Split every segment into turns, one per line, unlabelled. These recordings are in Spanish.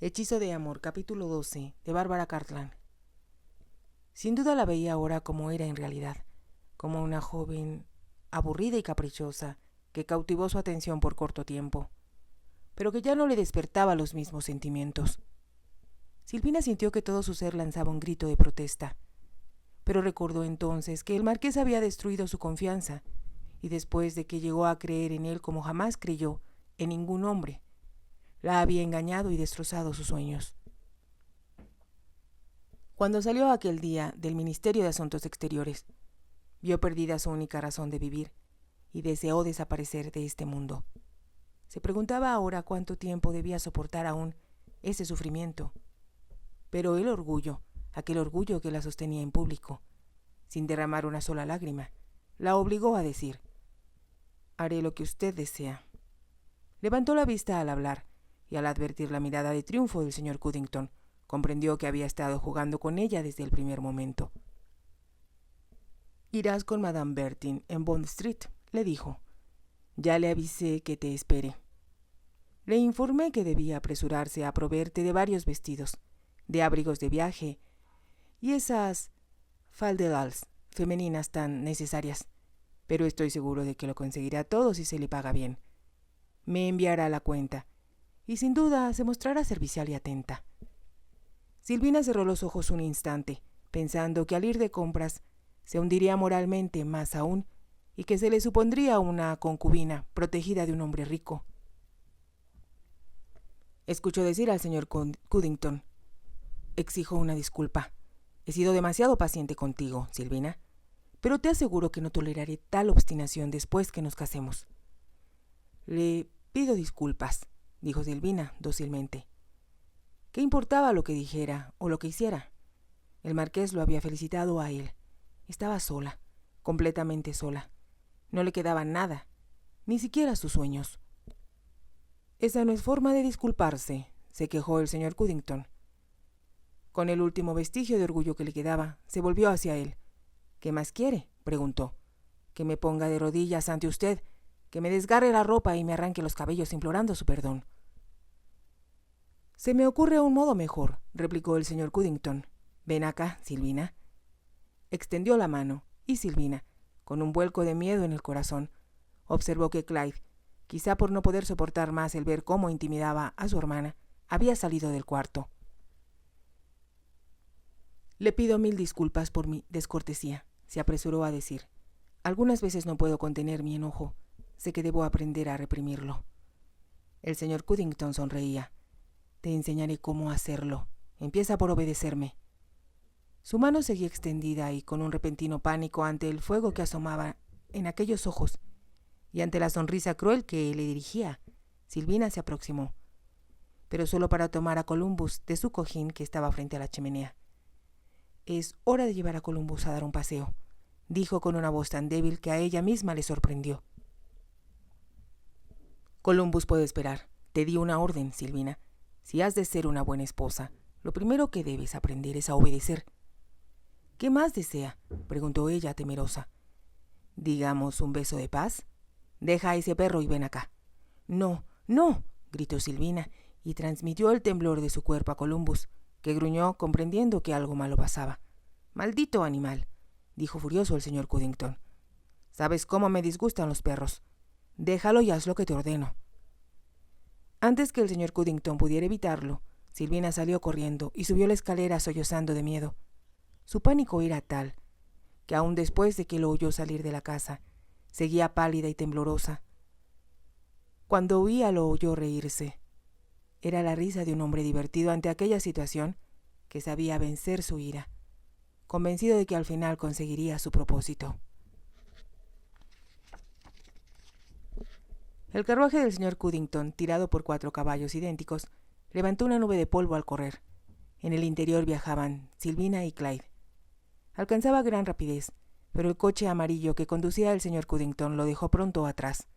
Hechizo de amor, capítulo 12, de Bárbara Cartland. Sin duda la veía ahora como era en realidad, como una joven aburrida y caprichosa que cautivó su atención por corto tiempo, pero que ya no le despertaba los mismos sentimientos. Silvina sintió que todo su ser lanzaba un grito de protesta, pero recordó entonces que el marqués había destruido su confianza, y después de que llegó a creer en él como jamás creyó en ningún hombre, la había engañado y destrozado sus sueños. Cuando salió aquel día del Ministerio de Asuntos Exteriores, vio perdida su única razón de vivir y deseó desaparecer de este mundo. Se preguntaba ahora cuánto tiempo debía soportar aún ese sufrimiento. Pero el orgullo, aquel orgullo que la sostenía en público, sin derramar una sola lágrima, la obligó a decir: «Haré lo que usted desea». Levantó la vista al hablar, y al advertir la mirada de triunfo del señor Cuddington, comprendió que había estado jugando con ella desde el primer momento. «Irás con Madame Bertin en Bond Street», le dijo. «Ya le avisé que te espere». Le informé que debía apresurarse a proveerte de varios vestidos, de abrigos de viaje y esas falderals femeninas tan necesarias, pero estoy seguro de que lo conseguirá todo si se le paga bien. Me enviará la cuenta y sin duda se mostrará servicial y atenta. Silvina cerró los ojos un instante, pensando que al ir de compras se hundiría moralmente más aún y que se le supondría una concubina protegida de un hombre rico. Escuchó decir al señor Cuddington: «Exijo una disculpa. He sido demasiado paciente contigo, Silvina, pero te aseguro que no toleraré tal obstinación después que nos casemos». «Le pido disculpas», dijo Silvina dócilmente. ¿Qué importaba lo que dijera o lo que hiciera? El marqués lo había felicitado a él. Estaba sola, completamente sola. No le quedaba nada, ni siquiera sus sueños. «Esa no es forma de disculparse», se quejó el señor Cuddington. Con el último vestigio de orgullo que le quedaba, se volvió hacia él. «¿Qué más quiere?», preguntó. «¿Que me ponga de rodillas ante usted, que me desgarre la ropa y me arranque los cabellos implorando su perdón?» «Se me ocurre un modo mejor», replicó el señor Cuddington. «Ven acá, Silvina». Extendió la mano, y Silvina, con un vuelco de miedo en el corazón, observó que Clive, quizá por no poder soportar más el ver cómo intimidaba a su hermana, había salido del cuarto. «Le pido 1000 disculpas por mi descortesía», se apresuró a decir. «Algunas veces no puedo contener mi enojo. Sé que debo aprender a reprimirlo». El señor Cuddington sonreía. «Te enseñaré cómo hacerlo. Empieza por obedecerme». Su mano seguía extendida y con un repentino pánico ante el fuego que asomaba en aquellos ojos y ante la sonrisa cruel que le dirigía, Silvina se aproximó, pero solo para tomar a Columbus de su cojín que estaba frente a la chimenea. «Es hora de llevar a Columbus a dar un paseo», dijo con una voz tan débil que a ella misma le sorprendió. «Columbus puede esperar. Te di una orden, Silvina. Si has de ser una buena esposa, lo primero que debes aprender es a obedecer». «¿Qué más desea?», preguntó ella temerosa. «Digamos, un beso de paz. Deja a ese perro y ven acá». «No, no», gritó Silvina, y transmitió el temblor de su cuerpo a Columbus, que gruñó comprendiendo que algo malo pasaba. «Maldito animal», dijo furioso el señor Cuddington. «Sabes cómo me disgustan los perros. Déjalo y haz lo que te ordeno». Antes que el señor Cuddington pudiera evitarlo, Silvina salió corriendo y subió la escalera sollozando de miedo. Su pánico era tal que aun después de que lo oyó salir de la casa, seguía pálida y temblorosa. Cuando huía lo oyó reírse. Era la risa de un hombre divertido ante aquella situación que sabía vencer su ira, convencido de que al final conseguiría su propósito. El carruaje del señor Cuddington, tirado por 4 caballos idénticos, levantó una nube de polvo al correr. En el interior viajaban Silvina y Clive. Alcanzaba gran rapidez, pero el coche amarillo que conducía el señor Cuddington lo dejó pronto atrás.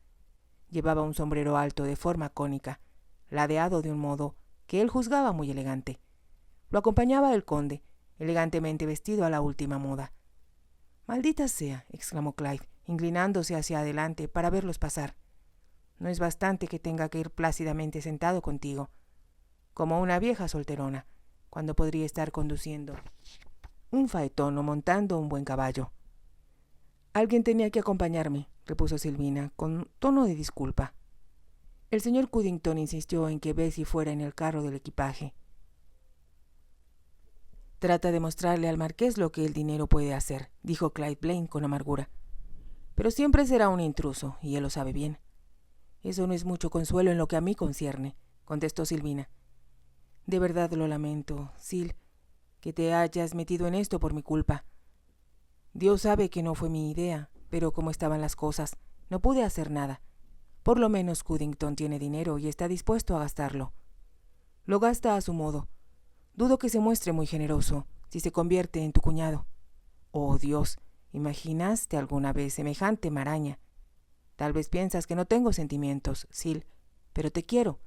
Llevaba un sombrero alto de forma cónica, ladeado de un modo que él juzgaba muy elegante. Lo acompañaba el conde, elegantemente vestido a la última moda. «Maldita sea», exclamó Clive, inclinándose hacia adelante para verlos pasar. «No es bastante que tenga que ir plácidamente sentado contigo. como una vieja solterona, cuando podría estar conduciendo un faetón o montando un buen caballo. Alguien tenía que acompañarme, repuso Silvina, con tono de disculpa. El señor Cuddington insistió en que Bessie fuera en el carro del equipaje. Trata de mostrarle al marqués lo que el dinero puede hacer, dijo Clyde Blaine con amargura. Pero siempre será un intruso, y él lo sabe bien. Eso no es mucho consuelo en lo que a mí concierne, contestó Silvina. De verdad lo lamento, Sil, que te hayas metido en esto por mi culpa. Dios sabe que no fue mi idea, pero como estaban las cosas, no pude hacer nada. Por lo menos Cuddington tiene dinero y está dispuesto a gastarlo. Lo gasta a su modo. Dudo que se muestre muy generoso si se convierte en tu cuñado. Oh, Dios, ¿imaginaste alguna vez semejante maraña? Tal vez piensas que no tengo sentimientos, Sil, pero te quiero.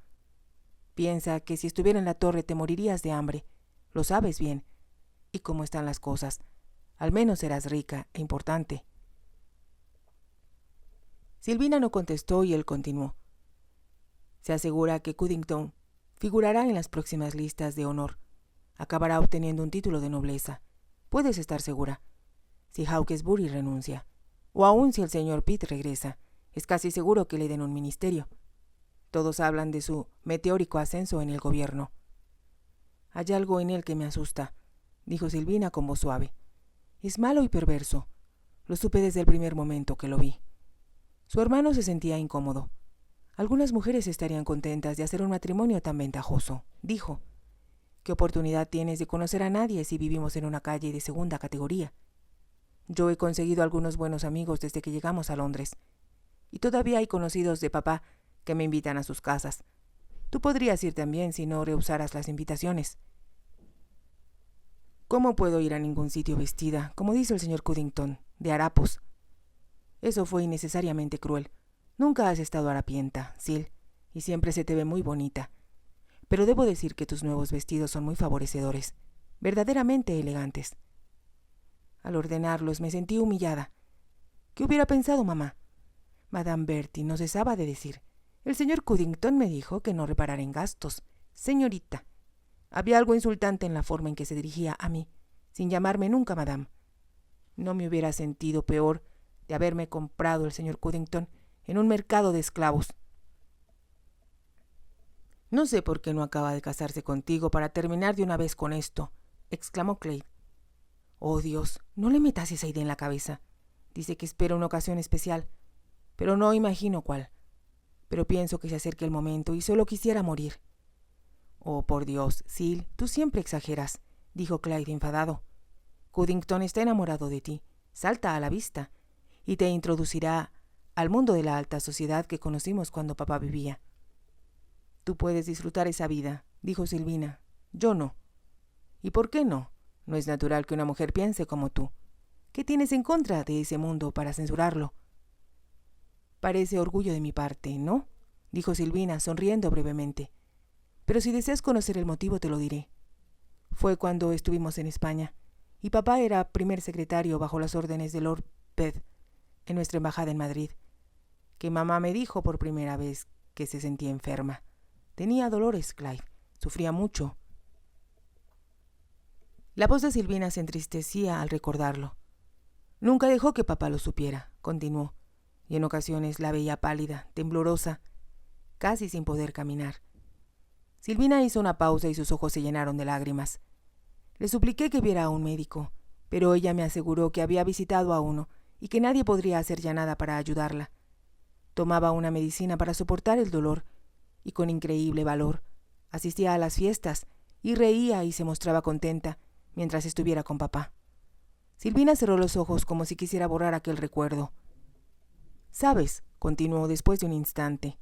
Piensa que si estuviera en la torre te morirías de hambre. Lo sabes bien. ¿Y cómo están las cosas? Al menos serás rica e importante. Silvina no contestó y él continuó. Se asegura que Cuddington figurará en las próximas listas de honor. Acabará obteniendo un título de nobleza. Puedes estar segura. Si Hawkesbury renuncia, o aun si el señor Pitt regresa, es casi seguro que le den un ministerio. Todos hablan de su meteórico ascenso en el gobierno. Hay algo en él que me asusta, dijo Silvina con voz suave. Es malo y perverso. Lo supe desde el primer momento que lo vi. Su hermano se sentía incómodo. Algunas mujeres estarían contentas de hacer un matrimonio tan ventajoso, dijo. ¿Qué oportunidad tienes de conocer a nadie si vivimos en una calle de segunda categoría? Yo he conseguido algunos buenos amigos desde que llegamos a Londres. Y todavía hay conocidos de papá que me invitan a sus casas. Tú podrías ir también si no rehusaras las invitaciones. ¿Cómo puedo ir a ningún sitio vestida, como dice el señor Cuddington, de harapos? Eso fue innecesariamente cruel. Nunca has estado harapienta, Sil, y siempre se te ve muy bonita. Pero debo decir que tus nuevos vestidos son muy favorecedores, verdaderamente elegantes. Al ordenarlos me sentí humillada. ¿Qué hubiera pensado mamá? Madame Bertie no cesaba de decir. El señor Cuddington me dijo que no reparara en gastos. Señorita. Había algo insultante en la forma en que se dirigía a mí, sin llamarme nunca madame. No me hubiera sentido peor de haberme comprado el señor Cuddington en un mercado de esclavos. No sé por qué no acaba de casarse contigo para terminar de una vez con esto, exclamó Clyde. Oh, Dios, no le metas esa idea en la cabeza. Dice que espera una ocasión especial, pero no imagino cuál. Pero pienso que se acerca el momento y solo quisiera morir. Oh, por Dios, Sil, tú siempre exageras, dijo Clyde enfadado. Cuddington está enamorado de ti, salta a la vista, y te introducirá al mundo de la alta sociedad que conocimos cuando papá vivía. Tú puedes disfrutar esa vida, dijo Silvina. Yo no. ¿Y por qué no? No es natural que una mujer piense como tú. ¿Qué tienes en contra de ese mundo para censurarlo? Parece orgullo de mi parte, ¿no? Dijo Silvina, sonriendo brevemente. Pero si deseas conocer el motivo, te lo diré. Fue cuando estuvimos en España, y papá era primer secretario bajo las órdenes de Lord Pett en nuestra embajada en Madrid, que mamá me dijo por primera vez que se sentía enferma. Tenía dolores, Clyde. Sufría mucho. La voz de Silvina se entristecía al recordarlo. Nunca dejó que papá lo supiera, continuó, y en ocasiones la veía pálida, temblorosa, casi sin poder caminar. Silvina hizo una pausa y sus ojos se llenaron de lágrimas. Le supliqué que viera a un médico, pero ella me aseguró que había visitado a uno y que nadie podría hacer ya nada para ayudarla. Tomaba una medicina para soportar el dolor y con increíble valor asistía a las fiestas y reía y se mostraba contenta mientras estuviera con papá. Silvina cerró los ojos como si quisiera borrar aquel recuerdo. «¿Sabes?», continuó después de un instante,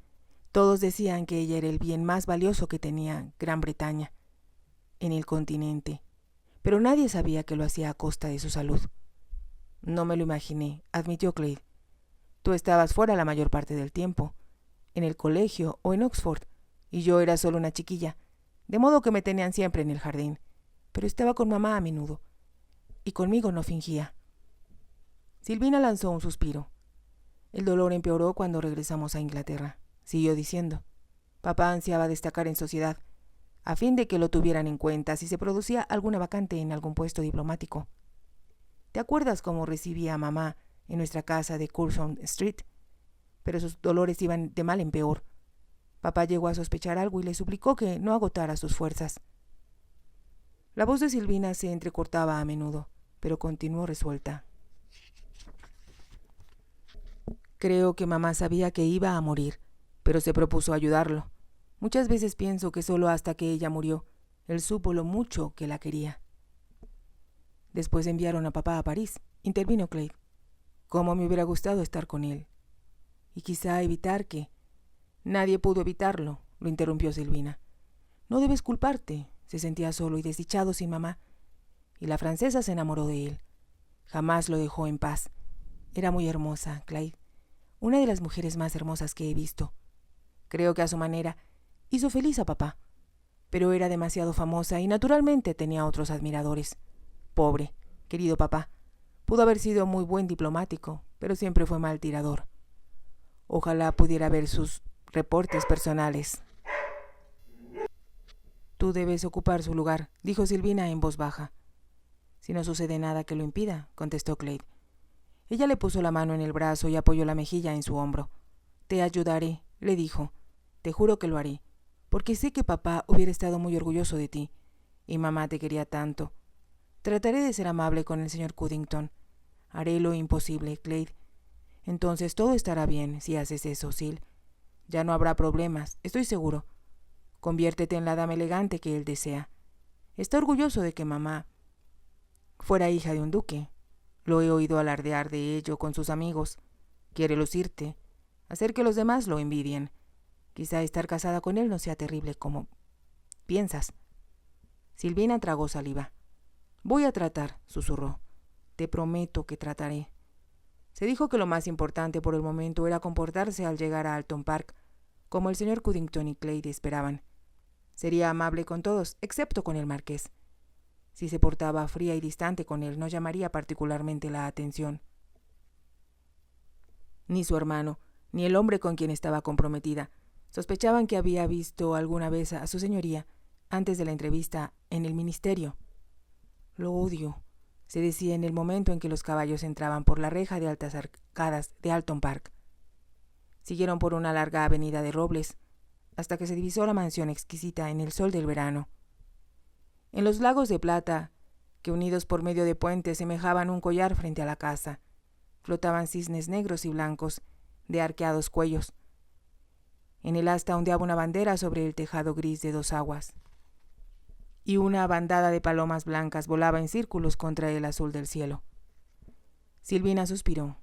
«todos decían que ella era el bien más valioso que tenía Gran Bretaña, en el continente, pero nadie sabía que lo hacía a costa de su salud». «No me lo imaginé», admitió Clyde. «Tú estabas fuera la mayor parte del tiempo, en el colegio o en Oxford, y yo era solo una chiquilla, de modo que me tenían siempre en el jardín, pero estaba con mamá a menudo, y conmigo no fingía». Silvina lanzó un suspiro. «El dolor empeoró cuando regresamos a Inglaterra», siguió diciendo. «Papá ansiaba destacar en sociedad. a fin de que lo tuvieran en cuenta si se producía alguna vacante en algún puesto diplomático. ¿Te acuerdas cómo recibía a mamá en nuestra casa de Curzon Street? Pero sus dolores iban de mal en peor. Papá llegó a sospechar algo y le suplicó que no agotara sus fuerzas. La voz de Silvina se entrecortaba a menudo, pero continuó resuelta. Creo que mamá sabía que iba a morir, pero se propuso ayudarlo. Muchas veces pienso que solo hasta que ella murió, él supo lo mucho que la quería. Después enviaron a papá a París, intervino Clay. ¿Cómo me hubiera gustado estar con él? Y quizá evitar que... Nadie pudo evitarlo, lo interrumpió Silvina. No debes culparte, se sentía solo y desdichado sin mamá. Y la francesa se enamoró de él. Jamás lo dejó en paz. Era muy hermosa, Clyde. Una de las mujeres más hermosas que he visto. Creo que a su manera hizo feliz a papá. Pero era demasiado famosa y naturalmente tenía otros admiradores. Pobre, querido papá. Pudo haber sido muy buen diplomático, pero siempre fue mal tirador. Ojalá pudiera ver sus reportes personales. Tú debes ocupar su lugar, dijo Silvina en voz baja. Si no sucede nada que lo impida, contestó Clay. Ella le puso la mano en el brazo y apoyó la mejilla en su hombro. Te ayudaré, le dijo. Te juro que lo haré, porque sé que papá hubiera estado muy orgulloso de ti, y mamá te quería tanto. Trataré de ser amable con el señor Cuddington. Haré lo imposible, Clay. Entonces todo estará bien si haces eso, Sil. Ya no habrá problemas, estoy seguro. Conviértete en la dama elegante que él desea. Está orgulloso de que mamá fuera hija de un duque. Lo he oído alardear de ello con sus amigos. Quiere lucirte, hacer que los demás lo envidien. Quizá estar casada con él no sea terrible como piensas. Silvina tragó saliva. Voy a tratar, susurró. Te prometo que trataré. Se dijo que lo más importante por el momento era comportarse al llegar a Alton Park, como el señor Cuddington y Clay esperaban. Sería amable con todos, excepto con el marqués. Si se portaba fría y distante con él, no llamaría particularmente la atención. Ni su hermano, ni el hombre con quien estaba comprometida, sospechaban que había visto alguna vez a su señoría antes de la entrevista en el ministerio. Lo odio, se decía en el momento en que los caballos entraban por la reja de altas arcadas de Alton Park. Siguieron por una larga avenida de robles, hasta que se divisó la mansión exquisita en el sol del verano. En los lagos de plata, que unidos por medio de puentes semejaban un collar frente a la casa, flotaban cisnes negros y blancos de arqueados cuellos. En el asta ondeaba una bandera sobre el tejado gris de dos aguas, y una bandada de palomas blancas volaba en círculos contra el azul del cielo. Silvina suspiró.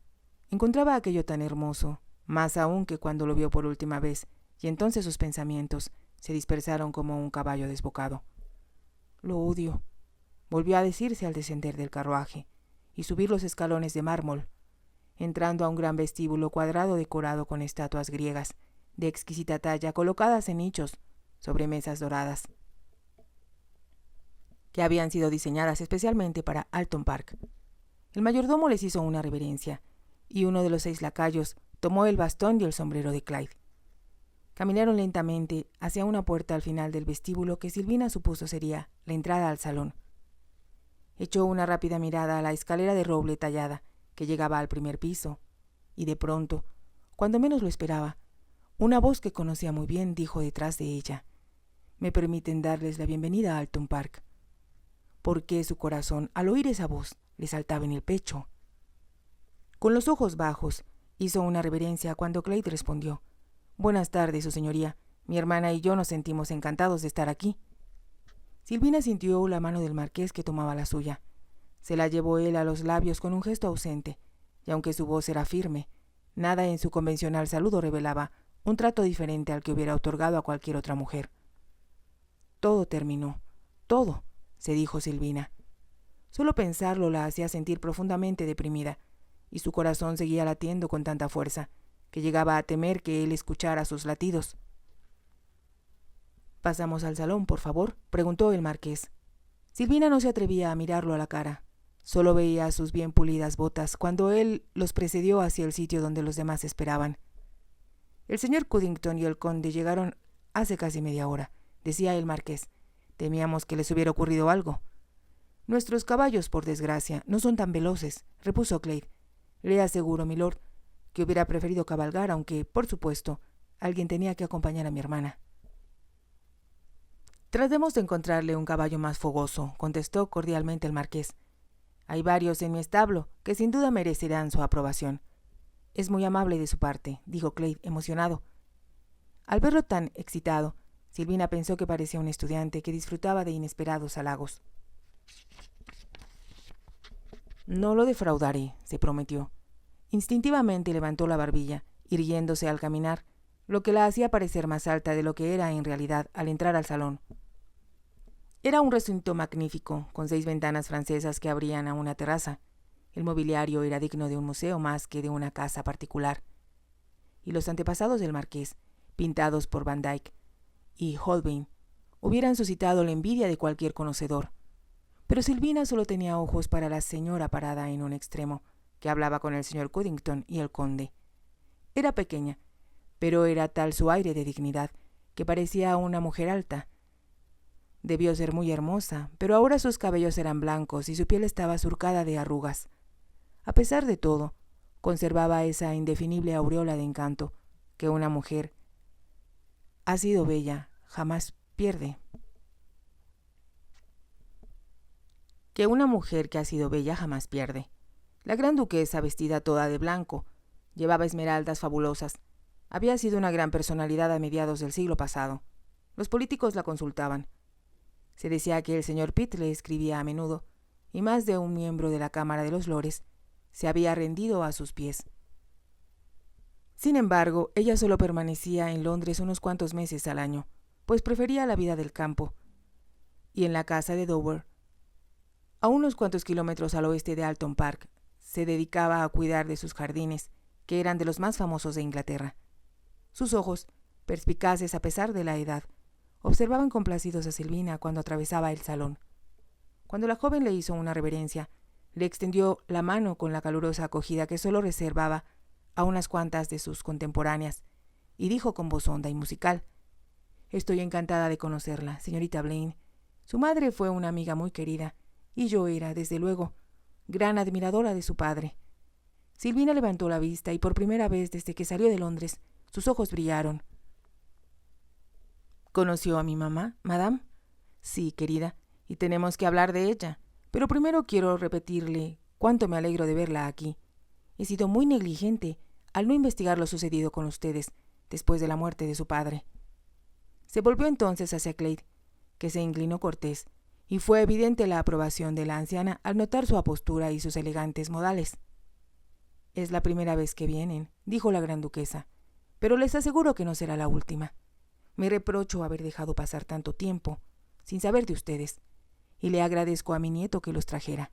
Encontraba aquello tan hermoso, más aún que cuando lo vio por última vez, y entonces sus pensamientos se dispersaron como un caballo desbocado. Lo odio, volvió a decirse al descender del carruaje y subir los escalones de mármol, entrando a un gran vestíbulo cuadrado decorado con estatuas griegas de exquisita talla colocadas en nichos sobre mesas doradas, que habían sido diseñadas especialmente para Alton Park. El mayordomo les hizo una reverencia, y uno de los 6 lacayos tomó el bastón y el sombrero de Clyde. Caminaron lentamente hacia una puerta al final del vestíbulo que Silvina supuso sería la entrada al salón. Echó una rápida mirada a la escalera de roble tallada que llegaba al primer piso, y de pronto, cuando menos lo esperaba, una voz que conocía muy bien dijo detrás de ella: «Me permiten darles la bienvenida a Alton Park». Porque su corazón, al oír esa voz, le saltaba en el pecho. Con los ojos bajos, hizo una reverencia cuando Clay respondió: «Buenas tardes, su señoría. Mi hermana y yo nos sentimos encantados de estar aquí». Silvina sintió la mano del marqués que tomaba la suya. Se la llevó él a los labios con un gesto ausente, y aunque su voz era firme, nada en su convencional saludo revelaba un trato diferente al que hubiera otorgado a cualquier otra mujer. Todo terminó, todo, se dijo Silvina. Solo pensarlo la hacía sentir profundamente deprimida, y su corazón seguía latiendo con tanta fuerza que llegaba a temer que él escuchara sus latidos. «¿Pasamos al salón, por favor?», preguntó el marqués. Silvina no se atrevía a mirarlo a la cara. Solo veía sus bien pulidas botas cuando él los precedió hacia el sitio donde los demás esperaban. El señor Cuddington y el conde llegaron hace casi media hora, decía el marqués. Temíamos que les hubiera ocurrido algo. Nuestros caballos, por desgracia, no son tan veloces, repuso Clade. Le aseguro, milord, que hubiera preferido cabalgar, aunque, por supuesto, alguien tenía que acompañar a mi hermana. Tratemos de encontrarle un caballo más fogoso, contestó cordialmente el marqués. Hay varios en mi establo que sin duda merecerán su aprobación. Es muy amable de su parte, dijo Clade, emocionado. Al verlo tan excitado, Silvina pensó que parecía un estudiante que disfrutaba de inesperados halagos. No lo defraudaré, se prometió. Instintivamente levantó la barbilla, irguiéndose al caminar, lo que la hacía parecer más alta de lo que era en realidad al entrar al salón. Era un recinto magnífico, con 6 ventanas francesas que abrían a una terraza. El mobiliario era digno de un museo más que de una casa particular. Y los antepasados del marqués, pintados por Van Dyck y Holbein, hubieran suscitado la envidia de cualquier conocedor. Pero Silvina solo tenía ojos para la señora parada en un extremo, que hablaba con el señor Cuddington y el conde. Era pequeña, pero era tal su aire de dignidad, que parecía una mujer alta. Debió ser muy hermosa, pero ahora sus cabellos eran blancos y su piel estaba surcada de arrugas. A pesar de todo, conservaba esa indefinible aureola de encanto que una mujer ha sido bella jamás pierde. Que una mujer que ha sido bella jamás pierde. La gran duquesa, vestida toda de blanco, llevaba esmeraldas fabulosas. Había sido una gran personalidad a mediados del siglo pasado. Los políticos la consultaban. Se decía que el señor Pitt le escribía a menudo, y más de un miembro de la Cámara de los Lores se había rendido a sus pies. Sin embargo, ella solo permanecía en Londres unos cuantos meses al año, pues prefería la vida del campo. Y en la casa de Dover, a unos cuantos kilómetros al oeste de Alton Park, se dedicaba a cuidar de sus jardines, que eran de los más famosos de Inglaterra. Sus ojos, perspicaces a pesar de la edad, observaban complacidos a Silvina cuando atravesaba el salón. Cuando la joven le hizo una reverencia, le extendió la mano con la calurosa acogida que solo reservaba a unas cuantas de sus contemporáneas, y dijo con voz honda y musical: «Estoy encantada de conocerla, señorita Blaine. Su madre fue una amiga muy querida, y yo era, desde luego, gran admiradora de su padre». Silvina levantó la vista y por primera vez desde que salió de Londres, sus ojos brillaron. «¿Conoció a mi mamá, madame?» «Sí, querida, y tenemos que hablar de ella. Pero primero quiero repetirle cuánto me alegro de verla aquí. He sido muy negligente al no investigar lo sucedido con ustedes después de la muerte de su padre». Se volvió entonces hacia Clade, que se inclinó cortés, y fue evidente la aprobación de la anciana al notar su apostura y sus elegantes modales. «Es la primera vez que vienen», dijo la gran duquesa, «pero les aseguro que no será la última. Me reprocho haber dejado pasar tanto tiempo sin saber de ustedes, y le agradezco a mi nieto que los trajera».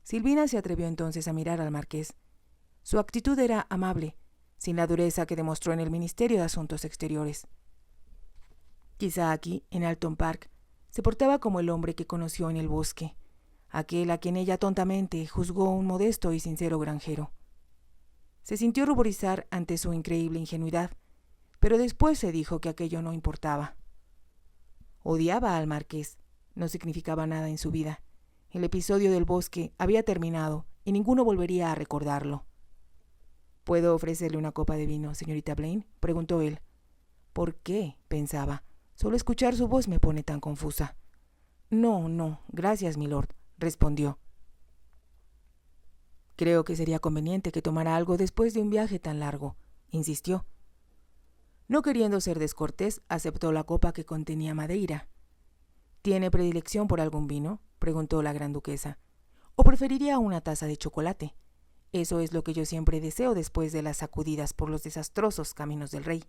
Silvina se atrevió entonces a mirar al marqués. Su actitud era amable, sin la dureza que demostró en el Ministerio de Asuntos Exteriores. Quizá aquí, en Alton Park, se portaba como el hombre que conoció en el bosque, aquel a quien ella tontamente juzgó un modesto y sincero granjero. Se sintió ruborizar ante su increíble ingenuidad, pero después se dijo que aquello no importaba. Odiaba al marqués, no significaba nada en su vida. El episodio del bosque había terminado y ninguno volvería a recordarlo. «¿Puedo ofrecerle una copa de vino, señorita Blaine?», preguntó él. «¿Por qué?», pensaba. «Solo escuchar su voz me pone tan confusa». No, gracias, milord», respondió. «Creo que sería conveniente que tomara algo después de un viaje tan largo», insistió. No queriendo ser descortés, aceptó la copa que contenía madeira. «¿Tiene predilección por algún vino?», preguntó la gran duquesa. «¿O preferiría una taza de chocolate? Eso es lo que yo siempre deseo después de las sacudidas por los desastrosos caminos del rey».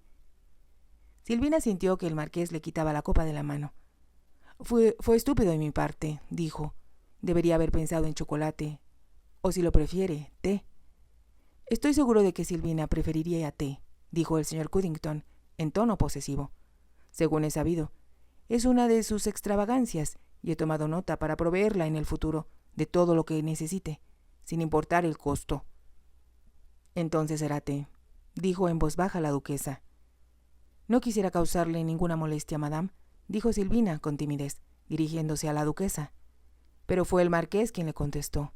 Silvina sintió que el marqués le quitaba la copa de la mano. Fue estúpido de mi parte», dijo. «Debería haber pensado en chocolate. O si lo prefiere, té». «Estoy seguro de que Silvina preferiría té», dijo el señor Cuddington, en tono posesivo. «Según he sabido, es una de sus extravagancias y he tomado nota para proveerla en el futuro de todo lo que necesite, sin importar el costo». «Entonces será té», dijo en voz baja la duquesa. «No quisiera causarle ninguna molestia, madame, dijo Silvina con timidez, dirigiéndose a la duquesa. Pero fue el marqués quien le contestó: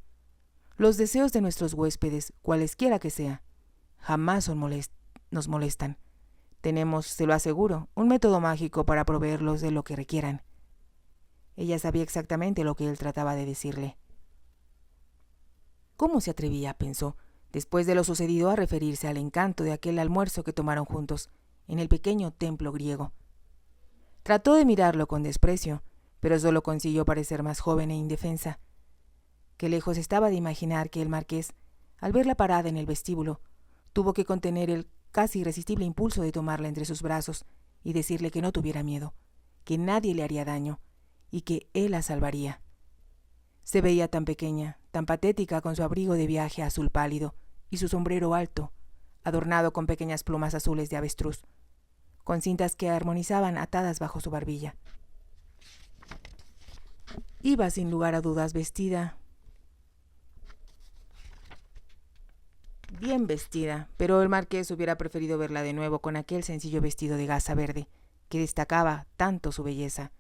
«Los deseos de nuestros huéspedes, cualesquiera que sea, jamás nos molestan. Tenemos, se lo aseguro, un método mágico para proveerlos de lo que requieran». Ella sabía exactamente lo que él trataba de decirle. ¿Cómo se atrevía, pensó, después de lo sucedido, a referirse al encanto de aquel almuerzo que tomaron juntos en el pequeño templo griego? Trató de mirarlo con desprecio, pero solo consiguió parecer más joven e indefensa. Qué lejos estaba de imaginar que el marqués, al verla parada en el vestíbulo, tuvo que contener el casi irresistible impulso de tomarla entre sus brazos y decirle que no tuviera miedo, que nadie le haría daño y que él la salvaría. Se veía tan pequeña, tan patética, con su abrigo de viaje azul pálido y su sombrero alto, adornado con pequeñas plumas azules de avestruz, con cintas que armonizaban atadas bajo su barbilla. Iba sin lugar a dudas vestida, bien vestida, pero el marqués hubiera preferido verla de nuevo con aquel sencillo vestido de gasa verde que destacaba tanto su belleza.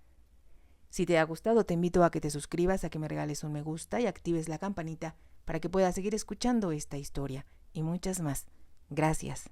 Si te ha gustado, te invito a que te suscribas, a que me regales un me gusta y actives la campanita para que puedas seguir escuchando esta historia y muchas más. Gracias.